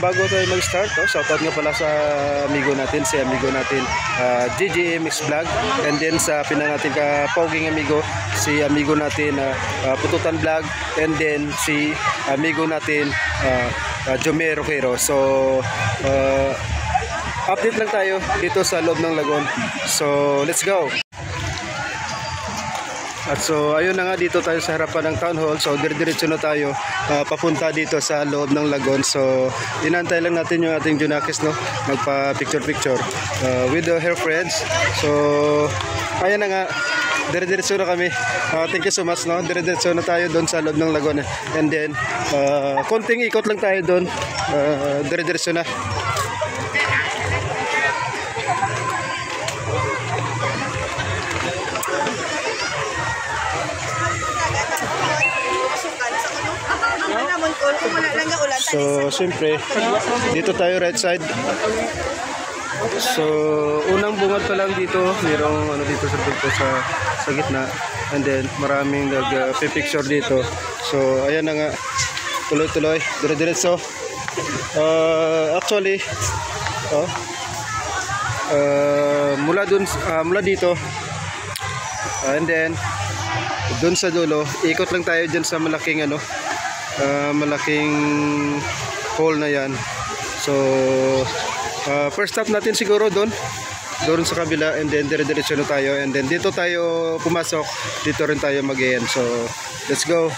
bago tayo mag-start, shoutout nga pala sa amigo natin, si amigo natin GGMX Vlog, and then sa natin ka-poging amigo, si amigo natin Pututan Vlog, and then si amigo natin Jomero Hero. So update lang tayo dito sa loob ng lagon. So let's go. At so ayun na nga, dito tayo sa harapan ng town hall. So dire-diretso na tayo papunta dito sa loob ng lagon. So inantay lang natin yung ating Junakis, no, magpa picture with her friends. So ayun na nga, dire-diretso na kami. Thank you so much, no. Dire-diretso na tayo doon sa loob ng lagon, and then konting ikot lang tayo doon. Dire-diretso na. So siyempre dito tayo right side. So unang bungad pa lang dito, mayroong ano dito sa dito sa gitna, and then maraming nag-picture dito. So ayan na nga, tuloy-tuloy, dire-diretso. Actually mula dito, and then doon sa dulo, ikot lang tayo dyan sa malaking malaking hole na yan. So first stop natin siguro doon sa kabila, and then dire-diretso na tayo, and then dito tayo pumasok, dito rin tayo mag-end. So let's go.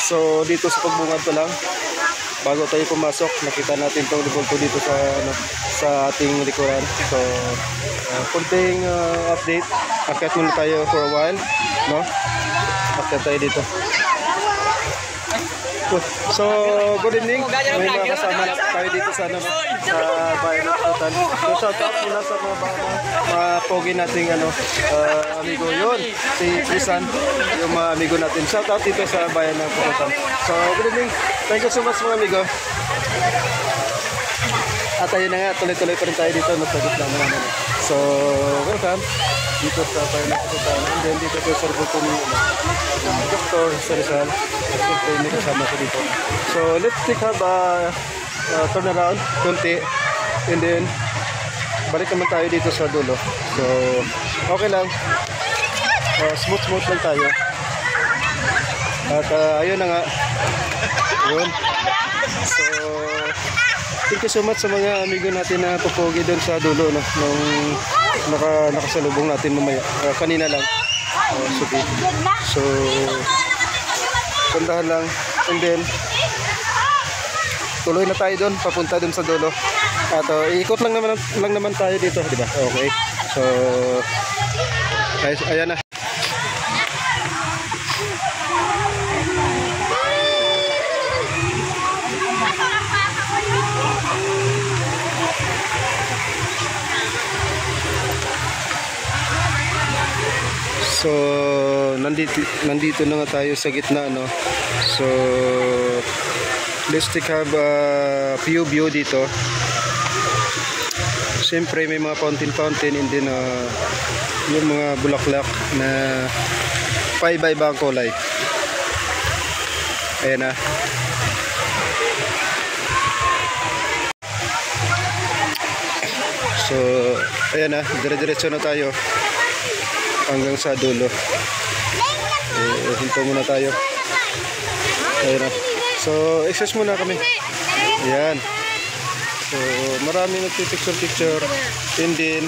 So dito sa pagbungad pa lang, bago tayo pumasok, nakita natin itong libulto dito sa ating likuran. So kunting update, akyat muna tayo for a while, no? Akyat tayo dito. So good evening, may mga kasama na tayo dito sa bayan ng Pututan. So shout out muna sa mga pogi nating amigo yun, si Trisan, yung mga amigo natin. Shout out dito sa bayan ng Pututan. So good evening, thank you so much mga amigo. At ayun na nga, tuloy-tuloy pa rin tayo dito, nagsagot lang naman. So welcome dito sa bayan ng Pututan, and then dito sa Sarbuto ni Dr. Rizal. Siyempre may kasama ko dito. So let's take a turn around konti, and then balik naman tayo dito sa dulo. So okay lang, smooth lang tayo. At ayun na nga, yun. So thank you so much sa mga amigo natin na pupogi doon sa dulo, no, nung nakasalubong natin mamaya, kanina lang. Sige. So puntahan lang, and then tuloy na tayo doon, papunta doon sa dulo. At iikot lang naman tayo dito, di ba? Okay. So ayan na. So nandito na nga tayo sa gitna, no. So let's take a view dito. Siyempre may mga fountain, and then yung mga bulaklak na paiba-ibang kulay. Ayan na. So ayan na, dire-diretso na tayo hanggang sa dulo. Hinto muna tayo. Ayun na. So excess muna kami. Ayan. So marami nagpipicture, and then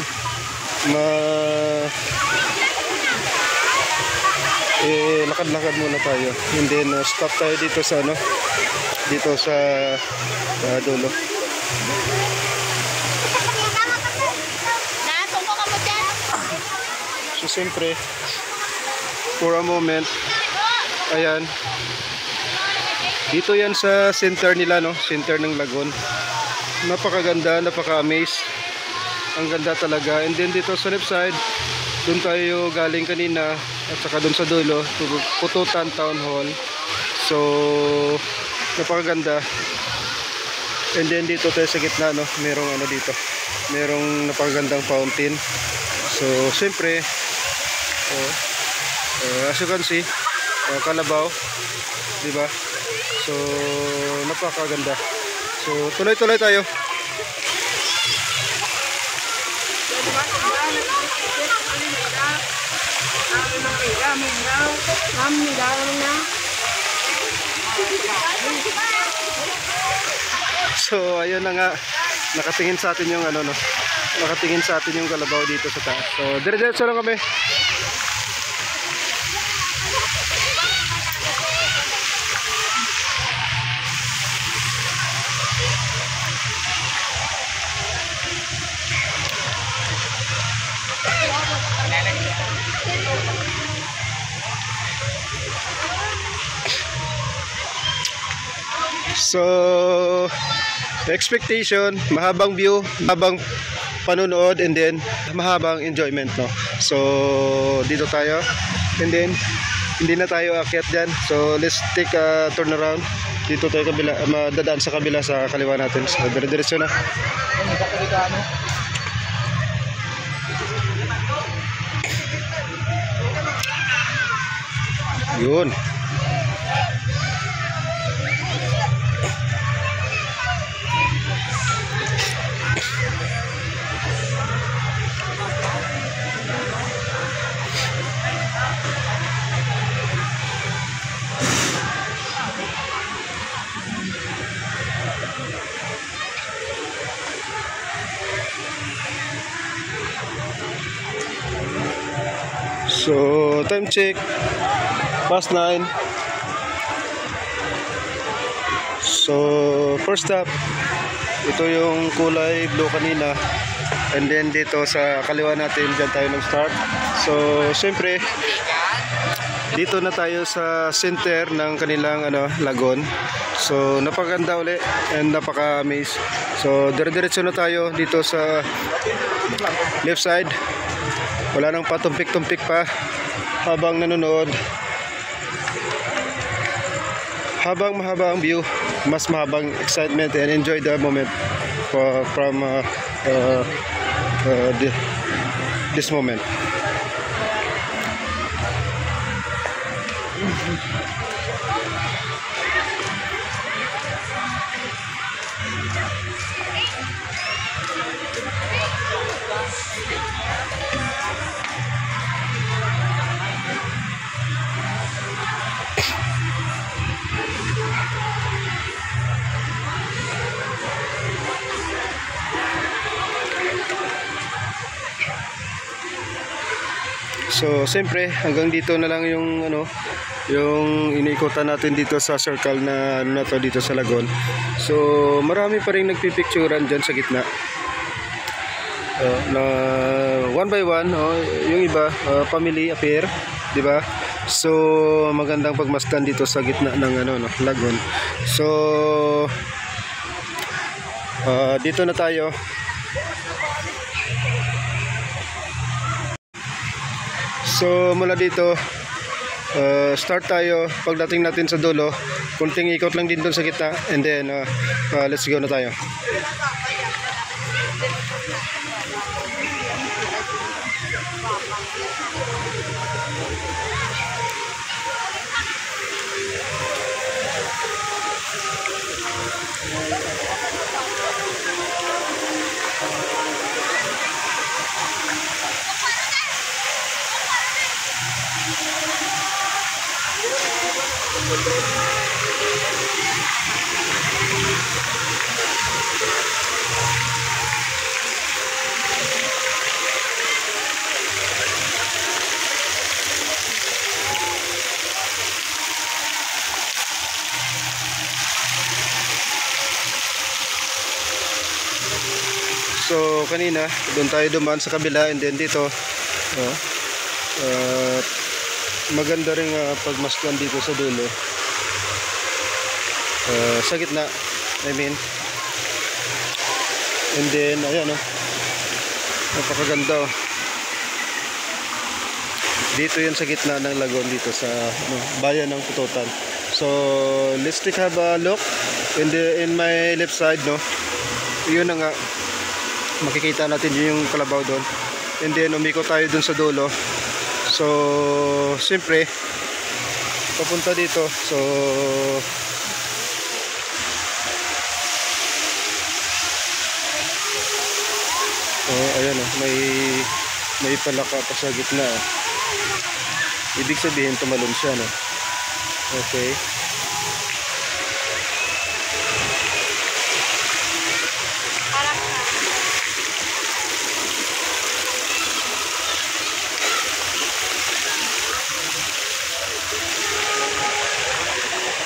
lakad-lakad muna tayo, and then stop tayo dito sa dulo. So siyempre, for a moment, ayan, dito yan sa center nila, no, center ng lagon. Napakaganda, napaka-amaze. Ang ganda talaga. And then dito sa left side, doon tayo galing kanina, at saka doon sa dulo, Pututan Town Hall. So napakaganda. And then dito tayo sa gitna, no, merong dito, merong napakagandang fountain. So siyempre, as you can see, kalabaw, diba? So napakaganda. So tuloy-tuloy tayo. So ayun na nga, nakatingin sa atin yung ano no. Nakatingin sa atin yung kalabaw dito sa taas. So dire-diretso lang kami. So expectation, mahabang view, mahabang panonood, and then mahabang enjoyment, no. So dito tayo, and then hindi na tayo akyat dyan. So let's take a turn around. Dito tayo kabila, madadaan sa kabila sa kaliwa natin. So dire-diretso na. Yun. So time check, past 9. So first stop, ito yung kulay blue kanina, and then dito sa kaliwa natin, dyan tayo nag-start. So syempre dito na tayo sa center ng kanilang lagoon. So napakaganda uli and napaka-amaze. So dire-diretso na tayo dito sa left side. Wala nang patumpik-tumpik pa habang nanonood. Habang mahaba ang view, mas mahabang excitement and enjoy the moment from this moment. So siyempre hanggang dito na lang yung yung iniikutan natin dito sa circle na na to dito sa lagoon. So marami pa ring nagpipicturean diyan sa gitna. Na one by one, yung iba family affair, di ba? So magandang pagmasdan dito sa gitna ng lagoon. So dito na tayo. So mula dito start tayo. Pagdating natin sa dulo, kunting ikot lang din doon sa gitna, and then let's go na tayo. So kanina doon tayo dumaan sa kabila, and then dito maganda rin pagmasdan dito sa dulo, sa gitna, I mean. And then ayan napakaganda dito yun sa gitna ng lagoon dito sa bayan ng Pututan. So let's have a look in my left side, yun na nga, makikita natin yung kalabaw doon, and then umiko tayo dun sa dulo. So siyempre papunta dito. So Oh, ayan oh, may palaka pa sa gitna. Oh. Ibig sabihin tumalon siya, no? Okay.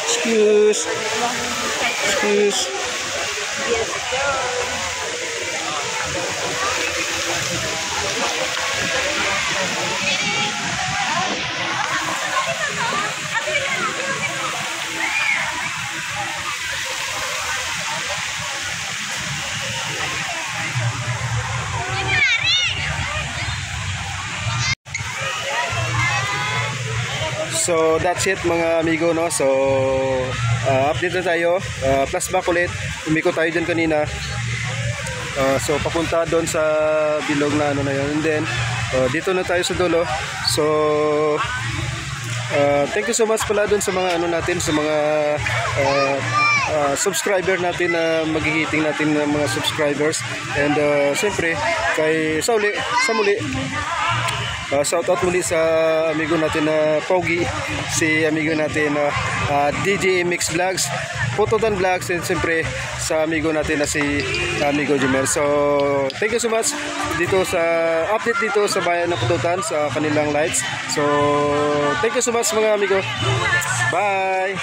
Excuse. Excuse. So that's it mga amigo, no. So update na tayo. Flashback ulit. Umikot tayo dyan kanina. So papunta doon sa bilog na ano na yun. And then dito na tayo sa dulo. So thank you so much pala doon sa mga ano natin, sa mga subscriber natin na magigiting natin ng mga subscribers. And siyempre kay sa muli shout out muli sa amigo natin na Pogi, si amigo natin DJ Mix Vlogs, Pututan Vlogs, and siyempre sa amigo natin na si amigo Jumer. So thank you so much dito sa update dito sa bayan ng Pututan sa kanilang lights. So thank you so much mga amigo. Bye.